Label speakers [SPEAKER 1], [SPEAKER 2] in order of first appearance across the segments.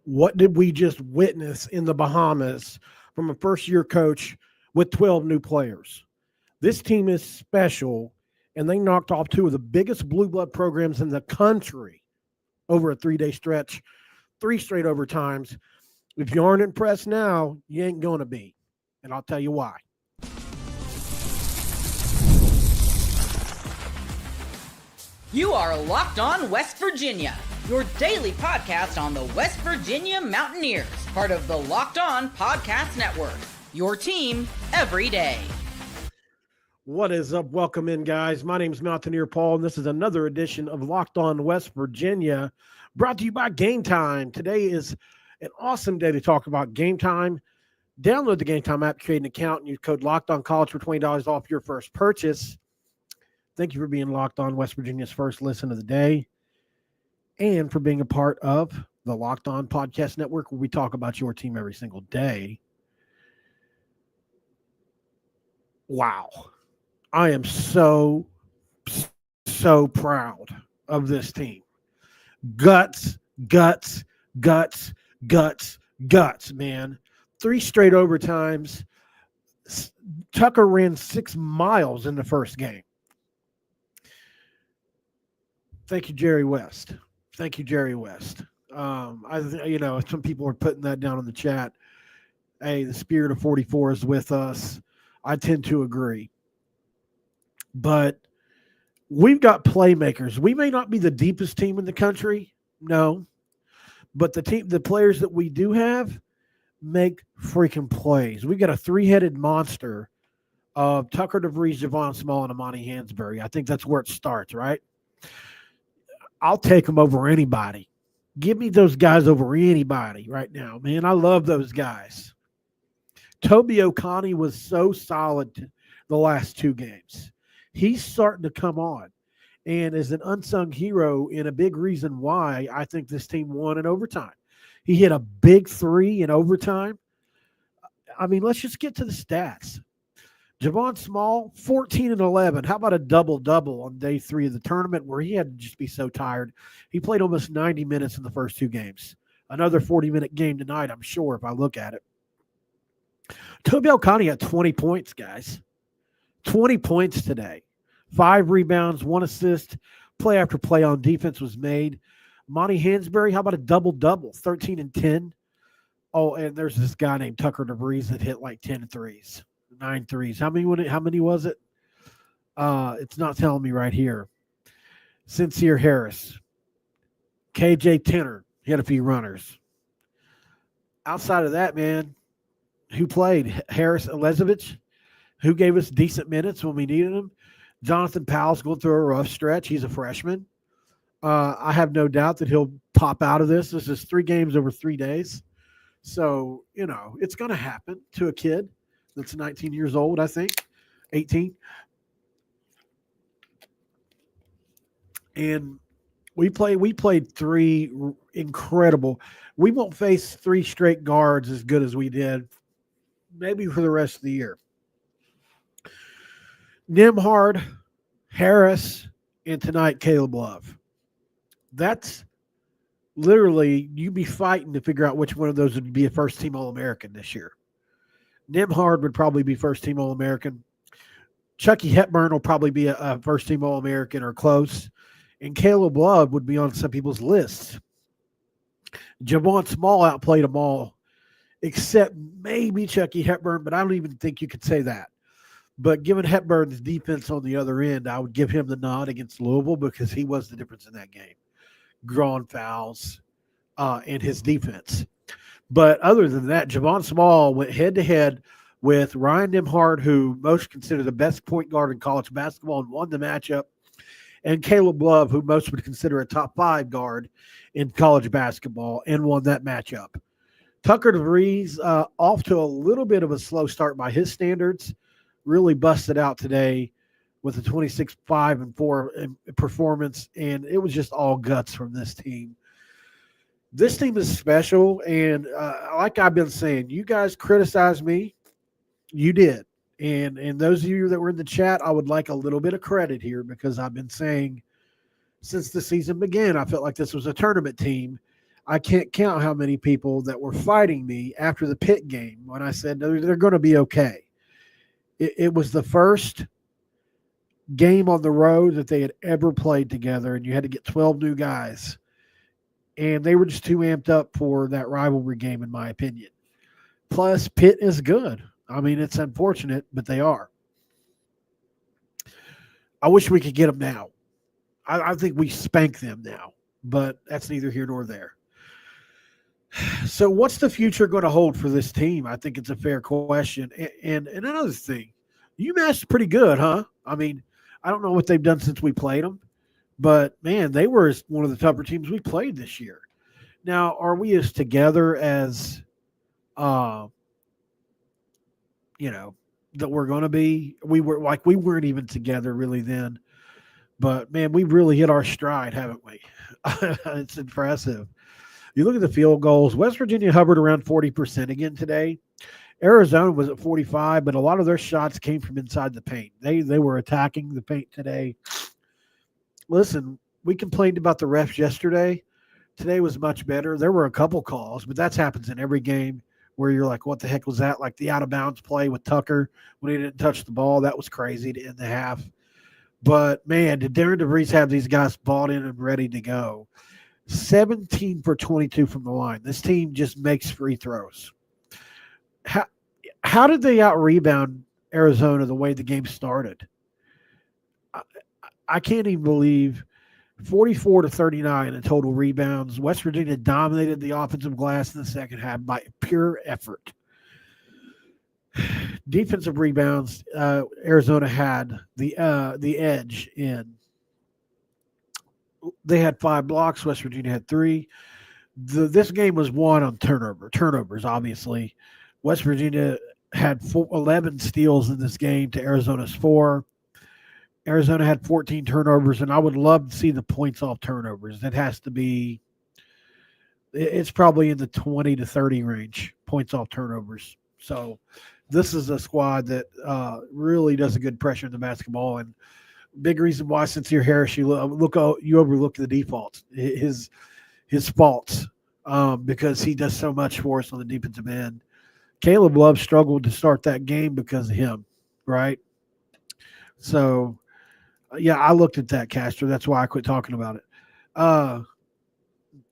[SPEAKER 1] What did we just witness in the Bahamas from a first-year coach with 12 new players? This team is special, and they knocked off two of the biggest blue blood programs in the country over a 3-day stretch, 3 straight overtimes. If you aren't impressed now, you ain't going to be, and I'll tell you why.
[SPEAKER 2] You are Locked On West Virginia, your daily podcast on the West Virginia Mountaineers, part of the Locked On Podcast Network, your team every day.
[SPEAKER 1] What is up? Welcome in, guys. My name is Mountaineer Paul, and this is another edition of Locked On West Virginia, brought to you by Game Time. Today is an awesome day to talk about Game Time. Download the Game Time app, create an account, and use code Locked On College for $20 off your first purchase. Thank you for being Locked On West Virginia's first listen of the day, and for being a part of the Locked On Podcast Network, where we talk about your team every single day. Wow. I am so proud of this team. Guts, man. 3 straight overtimes. Tucker ran 6 miles in the first game. Thank you, Jerry West. Some people are putting that down in the chat. Hey, the spirit of 44 is with us. I tend to agree. But we've got playmakers. We may not be the deepest team in the country, no. But the players that we do have make freaking plays. We got a 3-headed monster of Tucker DeVries, Javon Small, and Amani Hansberry. I think that's where it starts, right? I'll take them over anybody. Give me those guys over anybody right now, man. I love those guys. Toby Oconee was so solid the last 2 games. He's starting to come on and is an unsung hero and a big reason why I think this team won in overtime. He hit a big 3 in overtime. I mean, let's just get to the stats. Javon Small, 14 and 11. How about a double-double on day 3 of the tournament where he had to just be so tired? He played almost 90 minutes in the first 2 games. Another 40-minute game tonight, I'm sure, if I look at it. Toby Oconee had 20 points, guys. 20 points today. 5 rebounds, 1 assist. Play after play on defense was made. Monty Hansberry, how about a double-double? 13 and 10. Oh, and there's this guy named Tucker DeVries that hit like 10 threes. 9 threes. How many was it? It's not telling me right here. Sincere Harris. KJ Tenner. He had a few runners. Outside of that, man, who played? Harris Elizabeth, who gave us decent minutes when we needed him. Jonathan Powell's going through a rough stretch. He's a freshman. I have no doubt that he'll pop out of this. This is 3 games over 3 days. So, it's going to happen to a kid that's 19 years old, I think, 18. And we played 3 incredible. We won't face 3 straight guards as good as we did, maybe for the rest of the year. Nembhard, Harris, and tonight Caleb Love. That's literally, you'd be fighting to figure out which one of those would be a first-team All-American this year. Nembhard would probably be first-team All-American. Chucky Hepburn will probably be a first-team All-American or close. And Caleb Love would be on some people's lists. Javon Small outplayed them all, except maybe Chucky Hepburn, but I don't even think you could say that. But given Hepburn's defense on the other end, I would give him the nod against Louisville because he was the difference in that game. Drawing fouls and his defense. But other than that, Javon Small went head-to-head with Ryan Nembhard, who most consider the best point guard in college basketball, and won the matchup, and Caleb Love, who most would consider a top 5 guard in college basketball, and won that matchup. Tucker DeVries, off to a little bit of a slow start by his standards, really busted out today with a 26-5-4 performance, and it was just all guts from this team. This team is special, and like I've been saying, you guys criticize me. You did. And those of you that were in the chat, I would like a little bit of credit here because I've been saying since the season began, I felt like this was a tournament team. I can't count how many people that were fighting me after the Pitt game when I said they're going to be okay. It was the first game on the road that they had ever played together, and you had to get 12 new guys. And they were just too amped up for that rivalry game, in my opinion. Plus, Pitt is good. I mean, it's unfortunate, but they are. I wish we could get them now. I think we spank them now, but that's neither here nor there. So, what's the future going to hold for this team? I think it's a fair question. And another thing, UMass is pretty good, huh? I mean, I don't know what they've done since we played them, but man, they were one of the tougher teams we played this year. Now, are we as together as, uh, you know, that we're going to be? We weren't even together really then, but man, we really hit our stride, haven't we? It's impressive. You look at the field goals. West Virginia hovered around 40% again today. Arizona was at 45, but a lot of their shots came from inside the paint. They were attacking the paint today. Listen, we complained about the refs yesterday. Today was much better. There were a couple calls, but that happens in every game where you're like, what the heck was that? Like the out of bounds play with Tucker when he didn't touch the ball. That was crazy to end the half. But man, did Darren DeVries have these guys bought in and ready to go? 17 for 22 from the line. This team just makes free throws. How did they out rebound Arizona the way the game started? I, I can't even believe 44 to 39 in total rebounds. West Virginia dominated the offensive glass in the second half by pure effort. Defensive rebounds, Arizona had the edge in. They had 5 blocks. West Virginia had 3. This game was won on turnovers, obviously. West Virginia had 11 steals in this game to Arizona's 4. Arizona had 14 turnovers, and I would love to see the points off turnovers. It has to be – it's probably in the 20 to 30 range, points off turnovers. So this is a squad that really does a good pressure in the basketball, and big reason why Sincere Harris, you overlook the defaults, his faults, because he does so much for us on the defensive end. Caleb Love struggled to start that game because of him, right? So, yeah, I looked at that, Castro. That's why I quit talking about it.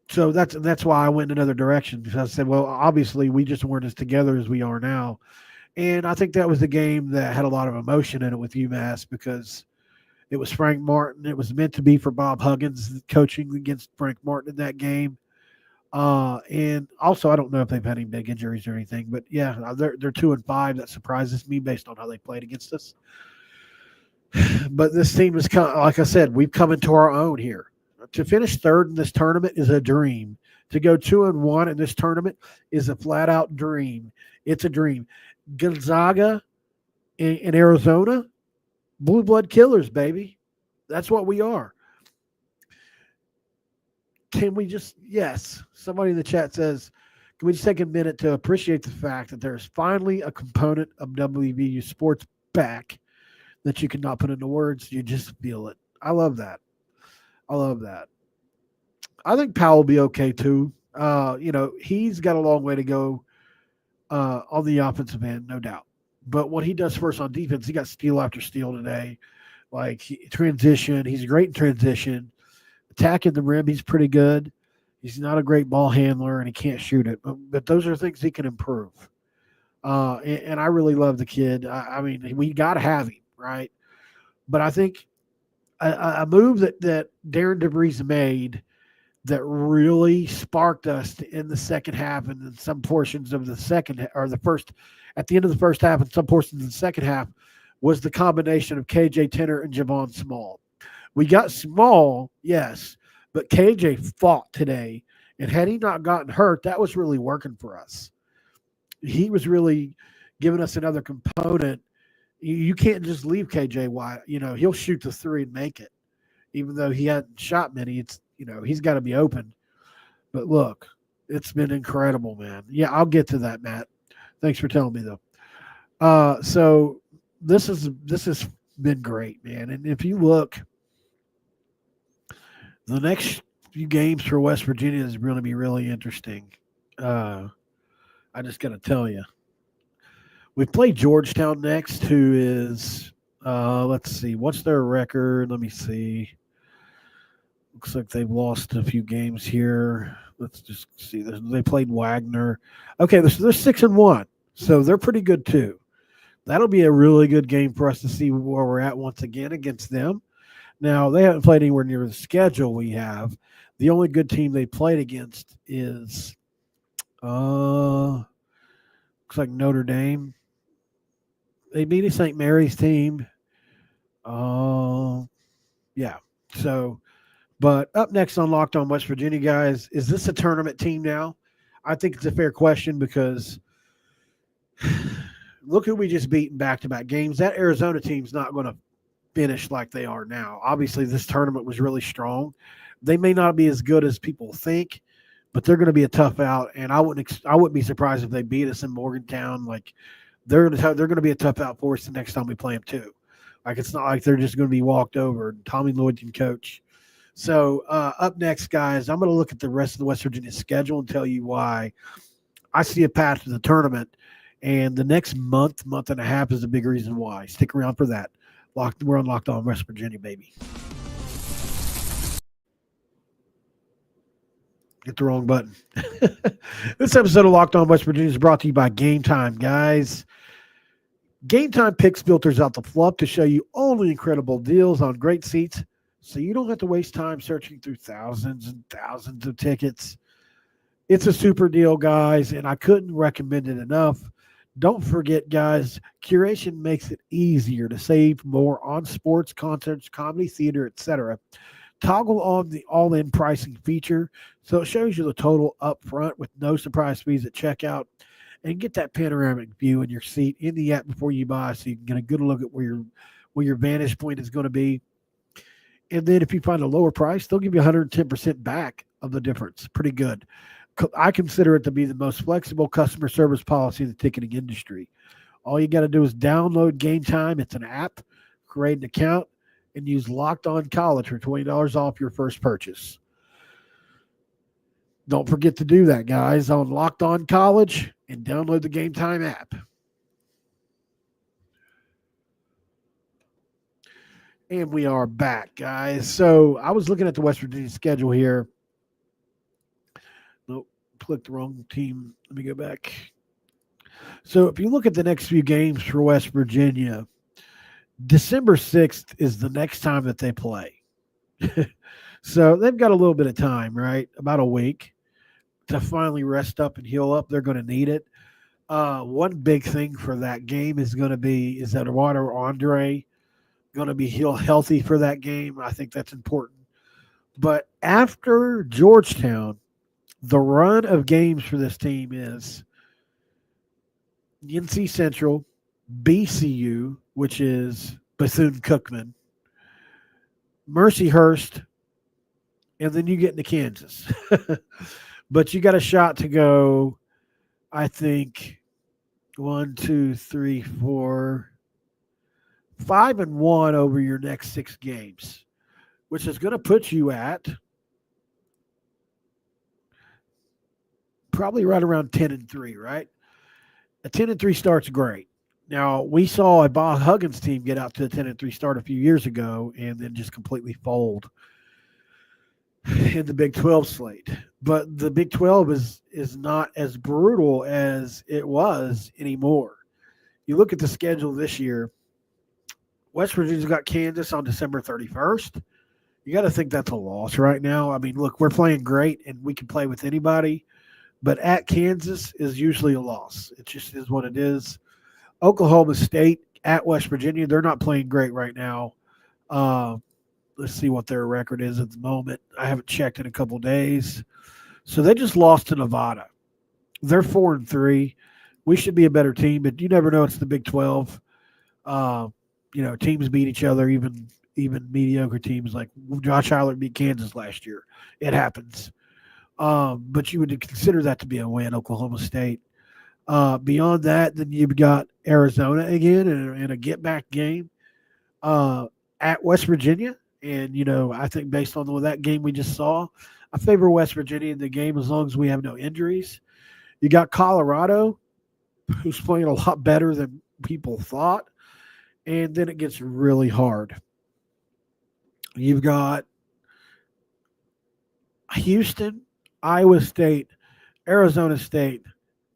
[SPEAKER 1] So that's why I went in another direction, because I said, well, obviously we just weren't as together as we are now. And I think that was the game that had a lot of emotion in it with UMass, because it was Frank Martin. It was meant to be for Bob Huggins coaching against Frank Martin in that game. And also, I don't know if they've had any big injuries or anything, but yeah, they're 2-5. That surprises me based on how they played against us. But this team is, like I said, we've come into our own here. To finish third in this tournament is a dream. To go 2-1 in this tournament is a flat out dream. It's a dream. Gonzaga in Arizona, blue blood killers, baby. That's what we are. Can we just, yes, somebody in the chat says, can we just take a minute to appreciate the fact that there's finally a component of WVU sports back that you cannot put into words. You just feel it. I love that. I love that. I think Powell will be okay too. He's got a long way to go on the offensive end, no doubt. But what he does first on defense, he got steal after steal today. Transition, he's great in transition. Attacking the rim, he's pretty good. He's not a great ball handler, and he can't shoot it. But those are things he can improve. And I really love the kid. I mean, we got to have him, right? But I think a move that Darren DeVries made that really sparked us in the second half and in some portions of the second or the first, at the end of the first half and some portions of the second half, was the combination of KJ Tenner and Javon Small. We got Small, yes, but KJ fought today. And had he not gotten hurt, that was really working for us. He was really giving us another component. You can't just leave KJ wide. He'll shoot the 3 and make it. Even though he hadn't shot many, he's got to be open. But look, it's been incredible, man. Yeah, I'll get to that, Matt. Thanks for telling me, though. So this has been great, man. And if you look, the next few games for West Virginia is going to be really interesting. I just got to tell you. We play Georgetown next, who is, let's see, what's their record? Let me see. Looks like they've lost a few games here. Let's just see. They played Wagner. Okay, they're 6-1, so they're pretty good too. That'll be a really good game for us to see where we're at once again against them. Now, they haven't played anywhere near the schedule we have. The only good team they played against is, looks like Notre Dame. They beat a St. Mary's team. Yeah. So, but up next on Locked On West Virginia, guys, is this a tournament team now? I think it's a fair question because look who we just beat in back-to-back games. That Arizona team's not going to finish like they are now. Obviously, this tournament was really strong. They may not be as good as people think, but they're going to be a tough out. And I wouldn't be surprised if they beat us in Morgantown. Like they're going to be a tough out for us the next time we play them too. Like it's not like they're just going to be walked over. Tommy Lloyd can coach. So up next, guys, I'm going to look at the rest of the West Virginia schedule and tell you why I see a path to the tournament. And the next month and a half is a big reason why. Stick around for that. We're on Locked On West Virginia, baby. Hit the wrong button. This episode of Locked On West Virginia is brought to you by Game Time, guys. Game Time picks filters out the fluff to show you only incredible deals on great seats, so you don't have to waste time searching through thousands and thousands of tickets. It's a super deal, guys, and I couldn't recommend it enough. Don't forget, guys, curation makes it easier to save more on sports, concerts, comedy, theater, etc. Toggle on the all-in pricing feature so it shows you the total up front with no surprise fees at checkout, and get that panoramic view in your seat in the app before you buy so you can get a good look at where your vantage point is going to be. And then if you find a lower price, they'll give you 110% back of the difference. Pretty good. I consider it to be the most flexible customer service policy in the ticketing industry. All you got to do is download Game Time. It's an app, create an account, and use Locked On College for $20 off your first purchase. Don't forget to do that, guys, on Locked On College and download the Game Time app. And we are back, guys. So I was looking at the West Virginia schedule here. Nope, clicked the wrong team. Let me go back. So if you look at the next few games for West Virginia, December 6th is the next time that they play. So they've got a little bit of time, right? About a week to finally rest up and heal up. They're going to need it. One big thing for that game is that Eduardo Andre going to be healthy for that game. I think that's important. But after Georgetown, the run of games for this team is NC Central, BCU, which is Bethune-Cookman, Mercyhurst, and then you get into Kansas. But you got a shot to go, I think, 5-1 over your next 6 games, which is going to put you at probably right around 10-3, right? A 10-3 start's great. Now, we saw a Bob Huggins team get out to a 10-3 start a few years ago and then just completely fold in the Big 12 slate. But the Big 12 is not as brutal as it was anymore. You look at the schedule this year, West Virginia's got Kansas on December 31st. You got to think that's a loss right now. I mean, look, we're playing great and we can play with anybody, but at Kansas is usually a loss. It just is what it is. Oklahoma State at West Virginia, they're not playing great right now. Let's see what their record is at the moment. I haven't checked in a couple days. So they just lost to Nevada. They're 4-3. We should be a better team, but you never know. It's the Big 12. Teams beat each other, even mediocre teams like Josh Allen beat Kansas last year. It happens. But you would consider that to be a win, Oklahoma State. Beyond that, then you've got Arizona again in a get-back game at West Virginia. And, I think based on that game we just saw, I favor West Virginia in the game as long as we have no injuries. You got Colorado, who's playing a lot better than people thought, and then it gets really hard. You've got Houston, Iowa State, Arizona State,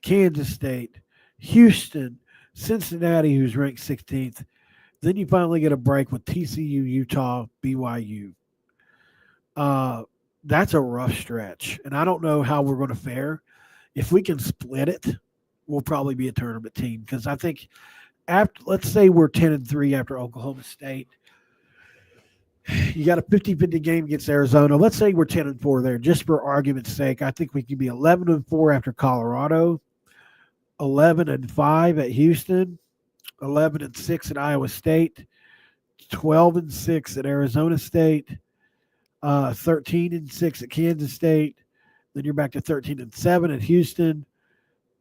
[SPEAKER 1] Kansas State, Houston, Cincinnati, who's ranked 16th. Then you finally get a break with TCU, Utah, BYU. That's a rough stretch, and I don't know how we're going to fare. If we can split it, we'll probably be a tournament team because I think after, let's say we're 10-3 after Oklahoma State. You got a 50-50 game against Arizona. Let's say we're 10-4 there, just for argument's sake. I think we can be 11-4 after Colorado, 11-5 at Houston, 11-6 at Iowa State, 12-6 at Arizona State, 13-6 at Kansas State. Then you're back to 13-7 at Houston.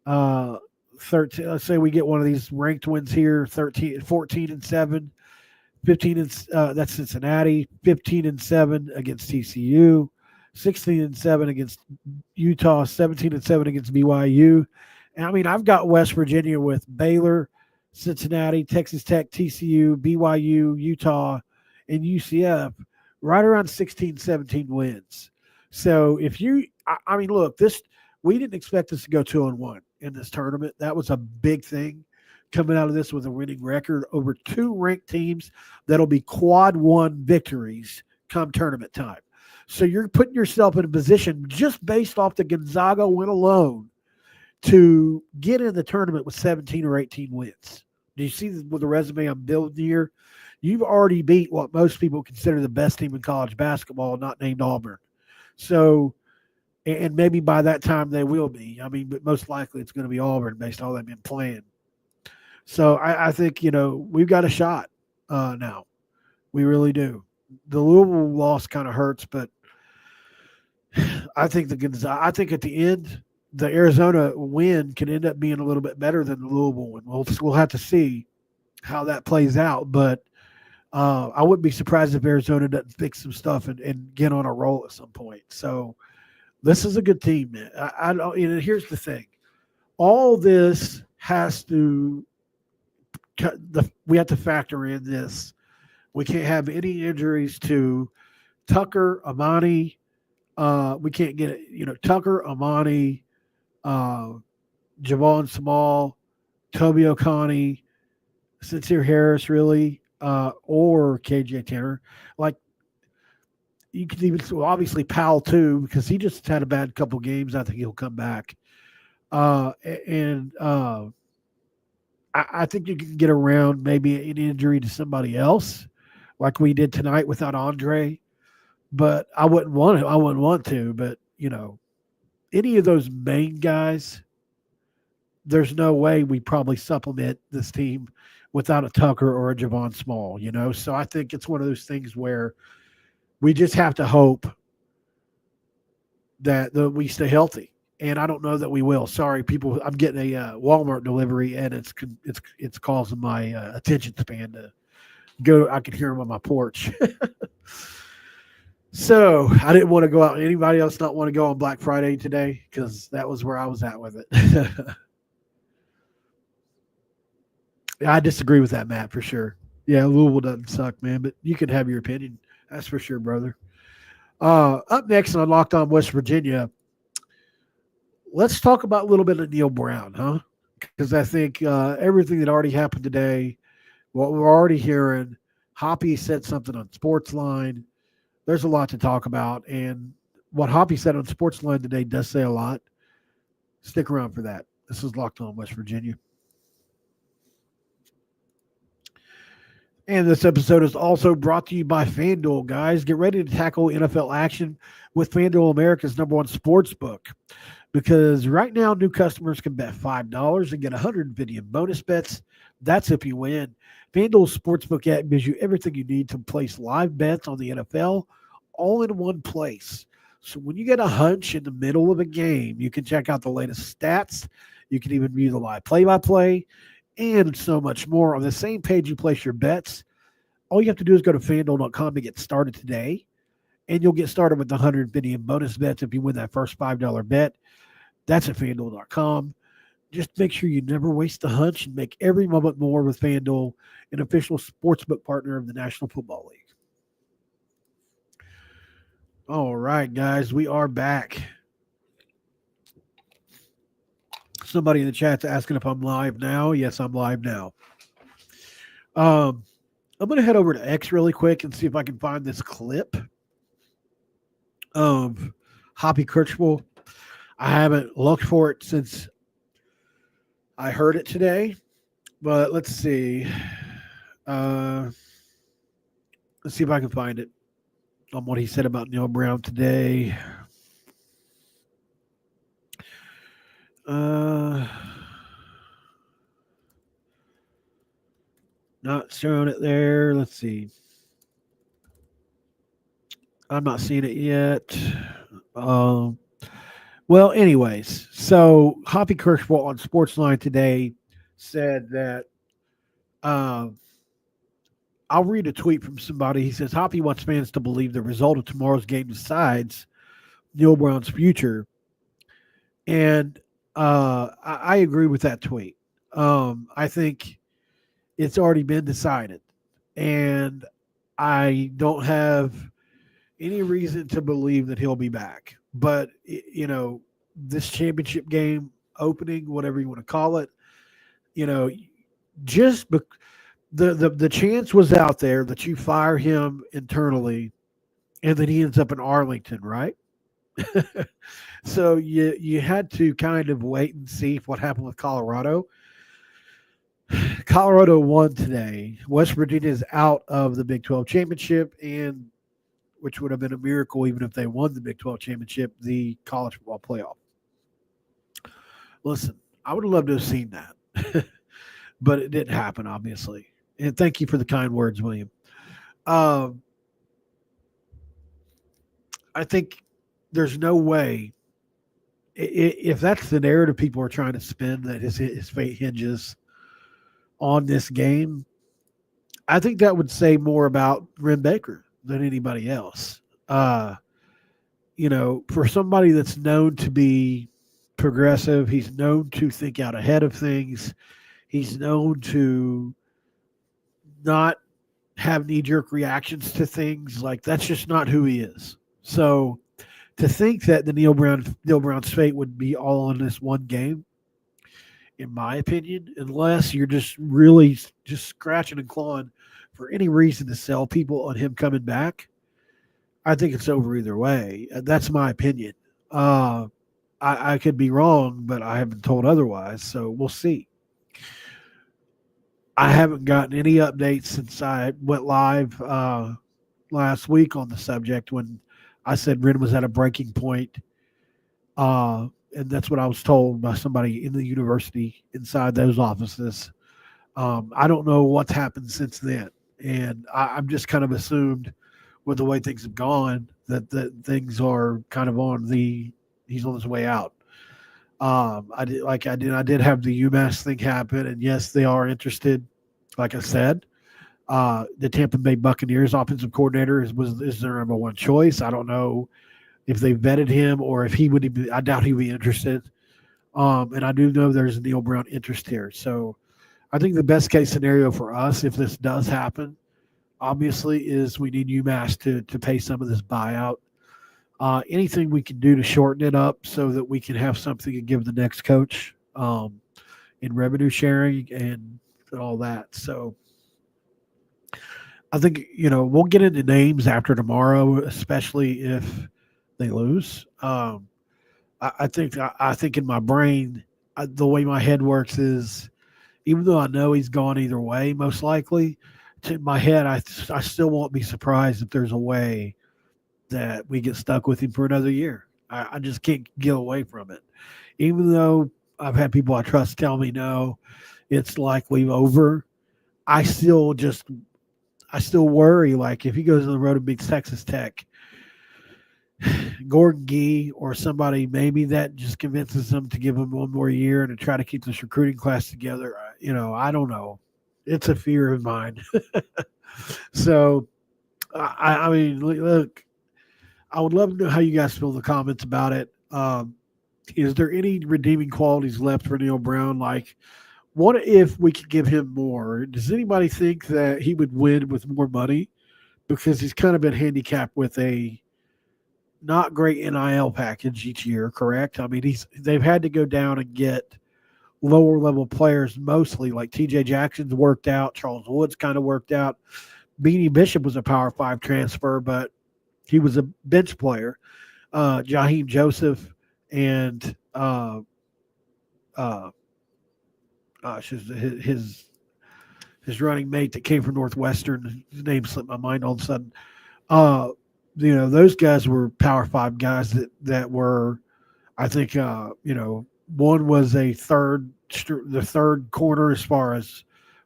[SPEAKER 1] 13. Let's say we get one of these ranked wins here. 14-7. 15 that's Cincinnati, 15-7 against TCU, 16-7 against Utah, 17-7 against BYU. And I mean, I've got West Virginia with Baylor, Cincinnati, Texas Tech, TCU, BYU, Utah, and UCF right around 16, 17 wins. So if you, I mean, look, we didn't expect us to go 2-1 in this tournament. That was a big thing. Coming out of this with a winning record over two ranked teams that'll be quad one victories come tournament time. So you're putting yourself in a position just based off the Gonzaga win alone to get in the tournament with 17 or 18 wins. Do you see with the resume I'm building here? You've already beat what most people consider the best team in college basketball, not named Auburn. So, and maybe by that time they will be. I mean, but most likely it's going to be Auburn based on all they've been playing. So I think, we've got a shot now. We really do. The Louisville loss kind of hurts, but I think I think at the end, the Arizona win can end up being a little bit better than the Louisville one. We'll have to see how that plays out, but I wouldn't be surprised if Arizona doesn't fix some stuff and get on a roll at some point. So this is a good team, man. I don't. Here's the thing: all this has to. We have to factor in this. We can't have any injuries to Tucker, Amani. We can't get Tucker, Amani, Javon Small, Toby O'Connie, Sincere Harris, really, or KJ Tanner. Like you could even obviously Powell too because he just had a bad couple games. I think he'll come back, I think you can get around maybe an injury to somebody else, like we did tonight without Andre. But I wouldn't want to. But any of those main guys, there's no way we probably supplement this team without a Tucker or a Javon Small. So I think it's one of those things where we just have to hope that we stay healthy. And I don't know that we will. Sorry, people. I'm getting a Walmart delivery, and it's causing my attention span to go. I can hear them on my porch. So I didn't want to go out. Anybody else not want to go on Black Friday today? Because that was where I was at with it. I disagree with that, Matt, for sure. Yeah, Louisville doesn't suck, man. But you can have your opinion. That's for sure, brother. Up next on Locked On West Virginia. Let's talk about a little bit of Neil Brown, huh? Because I think everything that already happened today, what we're already hearing, Hoppy said something on Sportsline. There's a lot to talk about. And what Hoppy said on Sportsline today does say a lot. Stick around for that. This is Locked On West Virginia. And this episode is also brought to you by FanDuel, guys. Get ready to tackle NFL action with FanDuel, America's #1 sports book. Because right now, new customers can bet $5 and get 150 in bonus bets. That's if you win. FanDuel's Sportsbook app gives you everything you need to place live bets on the NFL all in one place. So when you get a hunch in the middle of a game, you can check out the latest stats. You can even view the live play-by-play and so much more on the same page you place your bets. All you have to do is go to FanDuel.com to get started today. and you'll get started with the 150 in bonus bets if you win that first $5 bet. That's at FanDuel.com. Just make sure you never waste a hunch and make every moment more with FanDuel, an official sportsbook partner of the National Football League. All right, guys, we are back. Somebody in the chat's asking if I'm live now. Yes, I'm live now. I'm going to head over to X really quick and see if I can find this clip of Hoppy Kirchwell. I haven't looked for it since I heard it today, but let's see. Let's see if I can find it on what he said about Neil Brown today. Not showing it there. Let's see. I'm not seeing it yet. Well, anyways, so Hoppy Kirchwell on Sportsline today said that I'll read a tweet from somebody. He says, Hoppy wants fans to believe the result of tomorrow's game decides Neil Brown's future. And I agree with that tweet. I think it's already been decided. And I don't have any reason to believe that he'll be back. But, this championship game opening, whatever you want to call it, just the chance was out there that you fire him internally and then he ends up in Arlington, right? So you had to kind of wait and see what happened with Colorado. Colorado won today. West Virginia is out of the Big 12 championship, and which would have been a miracle even if they won the Big 12 championship, the college football playoff. Listen, I would have loved to have seen that, but it didn't happen, obviously. And thank you for the kind words, William. I think there's no way, if that's the narrative people are trying to spin, that his fate hinges on this game, I think that would say more about Ren Baker than anybody else. For somebody that's known to be progressive, he's known to think out ahead of things. He's known to not have knee-jerk reactions to things. Like, that's just not who he is. So to think that the Neil Brown's fate would be all in this one game, in my opinion, unless you're just really just scratching and clawing for any reason to sell people on him coming back, I think it's over either way. That's my opinion. I could be wrong, but I haven't told otherwise, so we'll see. I haven't gotten any updates since I went live last week on the subject when I said Ren was at a breaking point. And that's what I was told by somebody in the university inside those offices. I don't know what's happened since then. And I'm just kind of assumed with the way things have gone that things are kind of he's on his way out. I did have the UMass thing happen, and yes, they are interested. Like I said, the Tampa Bay Buccaneers offensive coordinator is their number one choice. I don't know if they vetted him or if he would be. I doubt he would be interested. And I do know there's a Neil Brown interest here. So I think the best case scenario for us, if this does happen, obviously, is we need UMass to pay some of this buyout. Anything we can do to shorten it up so that we can have something to give the next coach in revenue sharing and all that. So I think, we'll get into names after tomorrow, especially if they lose. I think in my brain, the way my head works is, even though I know he's gone either way, most likely, in my head, I still won't be surprised if there's a way that we get stuck with him for another year. I just can't get away from it. Even though I've had people I trust tell me, no, it's likely over, I still worry, like, if he goes on the road and beats Texas Tech, Gordon Gee or somebody maybe that just convinces them to give him one more year and to try to keep this recruiting class together. I don't know. It's a fear of mine. So, I mean, look, I would love to know how you guys feel in the comments about it. Is there any redeeming qualities left for Neil Brown? Like, what if we could give him more? Does anybody think that he would win with more money? Because he's kind of been handicapped with a not great NIL package each year, correct? I mean, they've had to go down and get lower level players mostly, like TJ Jackson's worked out, Charles Woods kind of worked out. Beanie Bishop was a Power 5 transfer, but he was a bench player. Jaheim Joseph and uh, his running mate that came from Northwestern, his name slipped my mind all of a sudden. Uh, those guys were Power 5 guys that were, I think, one was the third corner as far as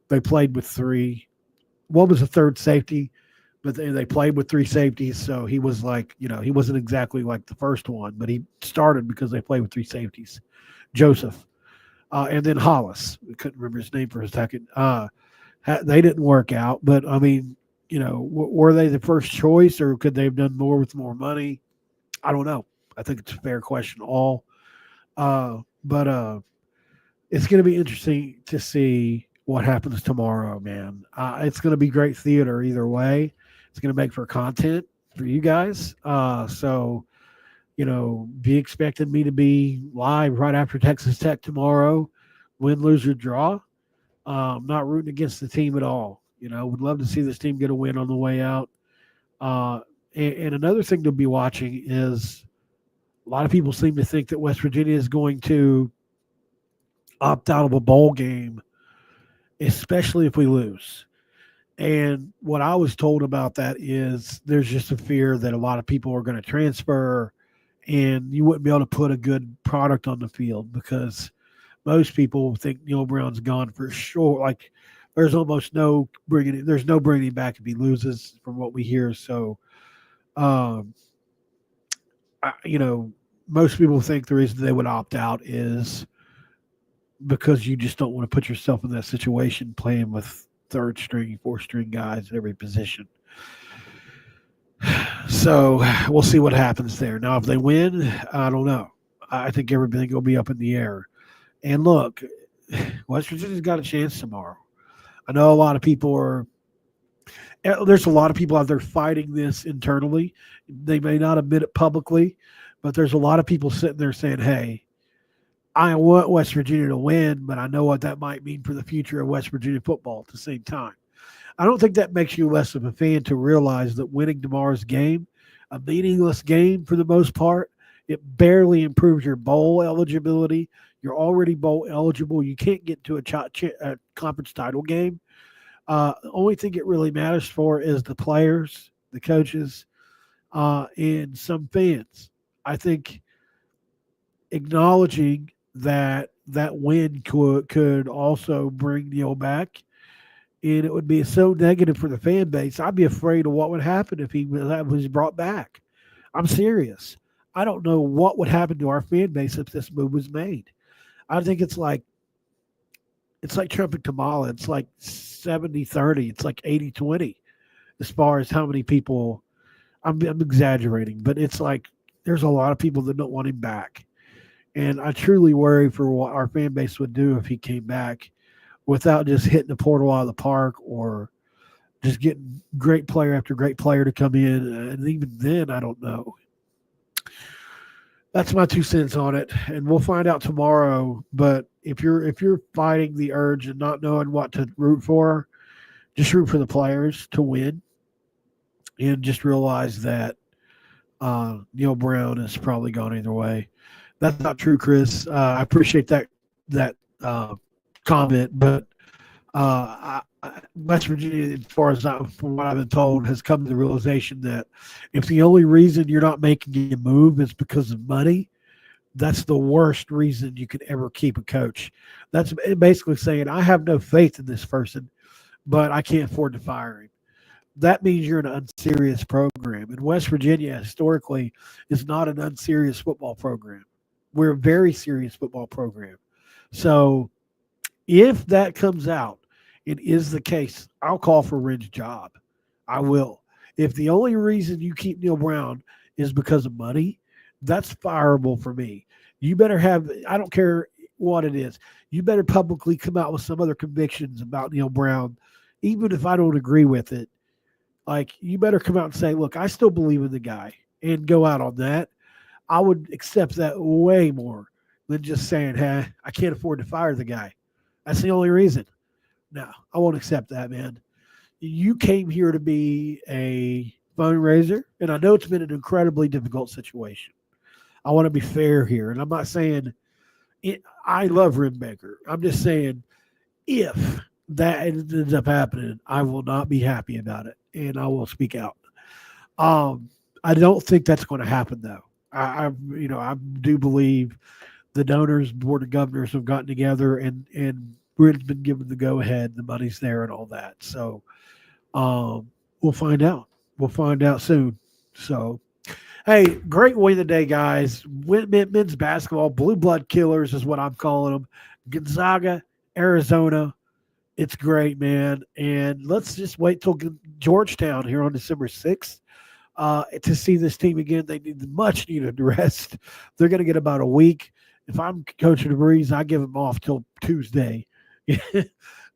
[SPEAKER 1] they played with three. One was a third safety, but they played with three safeties. So he was like, he wasn't exactly like the first one, but he started because they played with three safeties. Joseph. And then Hollis. I couldn't remember his name for a second. They didn't work out, but I mean, were they the first choice or could they have done more with more money? I don't know. I think it's a fair question all. But it's going to be interesting to see what happens tomorrow, man. It's going to be great theater either way. It's going to make for content for you guys. So, be expecting me to be live right after Texas Tech tomorrow, win, lose, or draw. I'm not rooting against the team at all. Would love to see this team get a win on the way out. And another thing to be watching is a lot of people seem to think that West Virginia is going to opt out of a bowl game, especially if we lose. And what I was told about that is there's just a fear that a lot of people are going to transfer and you wouldn't be able to put a good product on the field because most people think Neil Brown's gone for sure. Like there's almost no bringing him back if he loses from what we hear. So, most people think the reason they would opt out is because you just don't want to put yourself in that situation playing with third string, fourth string guys at every position. So we'll see what happens there. Now, if they win, I don't know. I think everything will be up in the air. And look, West Virginia's got a chance tomorrow. I know a lot of people there's a lot of people out there fighting this internally. They may not admit it publicly, but there's a lot of people sitting there saying, hey, I want West Virginia to win, but I know what that might mean for the future of West Virginia football at the same time. I don't think that makes you less of a fan to realize that winning tomorrow's game, a meaningless game for the most part, it barely improves your bowl eligibility. You're already bowl eligible. You can't get to a conference title game. The only thing it really matters for is the players, the coaches, and some fans. I think acknowledging that win could also bring Neil back, and it would be so negative for the fan base. I'd be afraid of what would happen if he was brought back. I'm serious. I don't know what would happen to our fan base if this move was made. I think it's like Trump and Kamala. It's like 70-30. It's like 80-20 as far as how many people. I'm exaggerating, but it's like there's a lot of people that don't want him back. And I truly worry for what our fan base would do if he came back without just hitting the portal out of the park or just getting great player after great player to come in. And even then, I don't know. That's my 2 cents on it, and we'll find out tomorrow. But if you're fighting the urge and not knowing what to root for, just root for the players to win, and just realize that Neil Brown is probably gone either way. That's not true, Chris. I appreciate that comment, but West Virginia, as far as from what I've been told, has come to the realization that if the only reason you're not making a move is because of money, that's the worst reason you could ever keep a coach. That's basically saying, I have no faith in this person, but I can't afford to fire him. That means you're an unserious program. And West Virginia, historically, is not an unserious football program. We're a very serious football program. So if that comes out, it is the case, I'll call for Wren's job. I will. If the only reason you keep Neil Brown is because of money, that's fireable for me. You better have, I don't care what it is, you better publicly come out with some other convictions about Neil Brown, even if I don't agree with it. Like, you better come out and say, look, I still believe in the guy, and go out on that. I would accept that way more than just saying, hey, I can't afford to fire the guy. That's the only reason. No, I won't accept that, man. You came here to be a fundraiser, and I know it's been an incredibly difficult situation. I want to be fair here, and I'm not saying I love Rimbaker. I'm just saying if that ends up happening, I will not be happy about it, and I will speak out. Um, I don't think that's going to happen, though. I do believe the donors, board of governors have gotten together, and we've been given the go ahead, the money's there, and all that. So we'll find out. We'll find out soon. So, hey, great win today, guys. Men's basketball, blue blood killers is what I'm calling them. Gonzaga, Arizona. It's great, man. And let's just wait till Georgetown here on December 6th to see this team again. They need the much needed rest. They're going to get about a week. If I'm Coach DeVries, I give them off till Tuesday.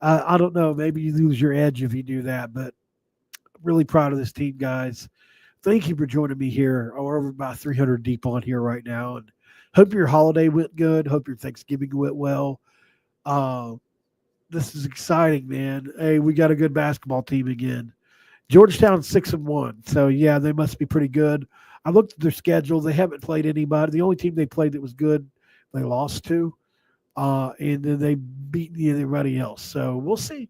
[SPEAKER 1] I don't know. Maybe you lose your edge if you do that, but I'm really proud of this team, guys. Thank you for joining me here. We're over about 300 deep on here right now, and hope your holiday went good. Hope your Thanksgiving went well. This is exciting, man. Hey, we got a good basketball team again. Georgetown's 6-1, so yeah, they must be pretty good. I looked at their schedule; they haven't played anybody. The only team they played that was good, they lost to, and then they beat everybody else. So we'll see.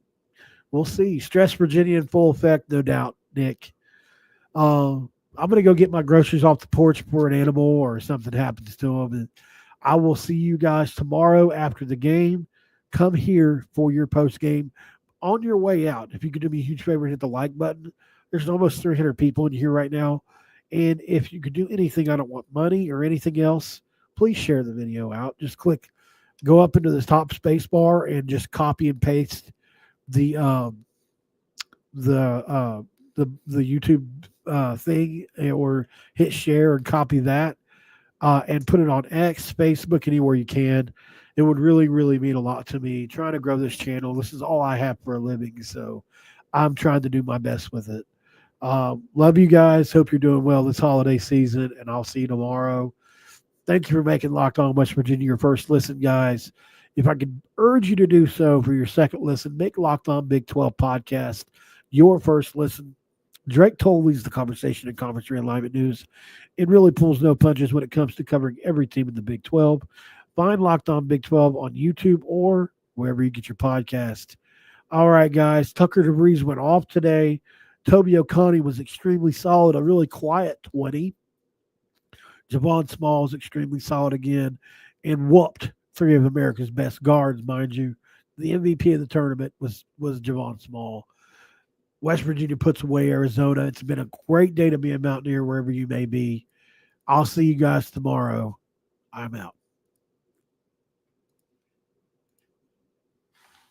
[SPEAKER 1] We'll see. Stress Virginia in full effect, no doubt, Nick. I'm going to go get my groceries off the porch before an animal or something happens to them. And I will see you guys tomorrow after the game. Come here for your post game. On your way out, if you could do me a huge favor and hit the like button. There's almost 300 people in here right now. And if you could do anything, I don't want money or anything else, please share the video out. Just go up into the top space bar and just copy and paste the YouTube thing, or hit share and copy that and put it on X, Facebook, anywhere you can. It would really, really mean a lot to me. Trying to grow this channel. This is all I have for a living, so I'm trying to do my best with it. Love you guys. Hope you're doing well this holiday season, and I'll see you tomorrow. Thank you for making Locked On West Virginia your first listen, guys. If I could urge you to do so for your second listen, make Locked On Big 12 podcast your first listen. Drake Toll leads the conversation in conference realignment news. It really pulls no punches when it comes to covering every team in the Big 12. Find Locked On Big 12 on YouTube or wherever you get your podcast. All right, guys. Tucker DeVries went off today. Toby Oconee was extremely solid, a really quiet 20. Javon Small is extremely solid again and whooped three of America's best guards, mind you. The MVP of the tournament was Javon Small. West Virginia puts away Arizona. It's been a great day to be a Mountaineer wherever you may be. I'll see you guys tomorrow. I'm out.